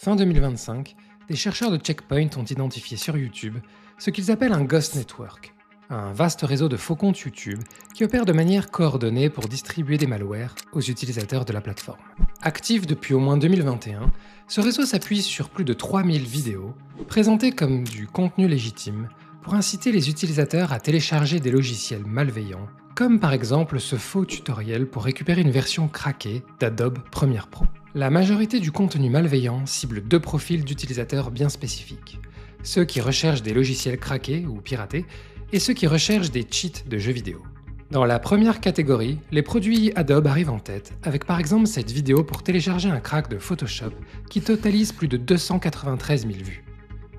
Fin 2025, des chercheurs de Checkpoint ont identifié sur YouTube ce qu'ils appellent un Ghost Network, un vaste réseau de faux comptes YouTube qui opère de manière coordonnée pour distribuer des malwares aux utilisateurs de la plateforme. Actif depuis au moins 2021, ce réseau s'appuie sur plus de 3000 vidéos présentées comme du contenu légitime pour inciter les utilisateurs à télécharger des logiciels malveillants, comme par exemple ce faux tutoriel pour récupérer une version craquée d'Adobe Premiere Pro. La majorité du contenu malveillant cible deux profils d'utilisateurs bien spécifiques. Ceux qui recherchent des logiciels craqués ou piratés et ceux qui recherchent des cheats de jeux vidéo. Dans la première catégorie, les produits Adobe arrivent en tête, avec par exemple cette vidéo pour télécharger un crack de Photoshop qui totalise plus de 293 000 vues.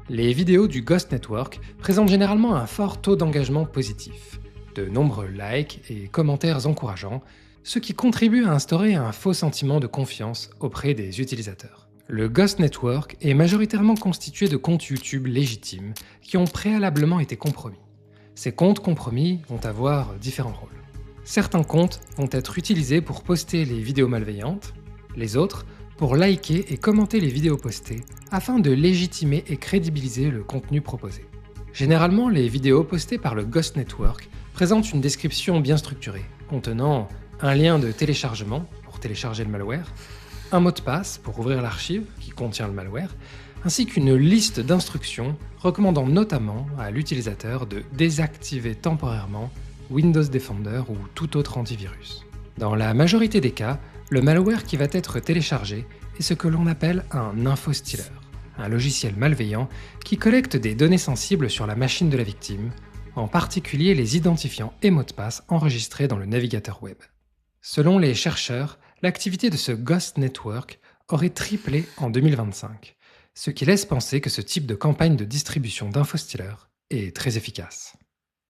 Les vidéos du Ghost Network présentent généralement un fort taux d'engagement positif, de nombreux likes et commentaires encourageants, ce qui contribue à instaurer un faux sentiment de confiance auprès des utilisateurs. Le Ghost Network est majoritairement constitué de comptes YouTube légitimes qui ont préalablement été compromis. Ces comptes compromis vont avoir différents rôles. Certains comptes vont être utilisés pour poster les vidéos malveillantes, les autres pour liker et commenter les vidéos postées afin de légitimer et crédibiliser le contenu proposé. Généralement, les vidéos postées par le Ghost Network présentent une description bien structurée, contenant un lien de téléchargement pour télécharger le malware, un mot de passe pour ouvrir l'archive qui contient le malware, ainsi qu'une liste d'instructions recommandant notamment à l'utilisateur de désactiver temporairement Windows Defender ou tout autre antivirus. Dans la majorité des cas, le malware qui va être téléchargé est ce que l'on appelle un infostealer, un logiciel malveillant qui collecte des données sensibles sur la machine de la victime, en particulier les identifiants et mots de passe enregistrés dans le navigateur web. Selon les chercheurs, l'activité de ce Ghost Network aurait triplé en 2025, ce qui laisse penser que ce type de campagne de distribution d'infostealers est très efficace.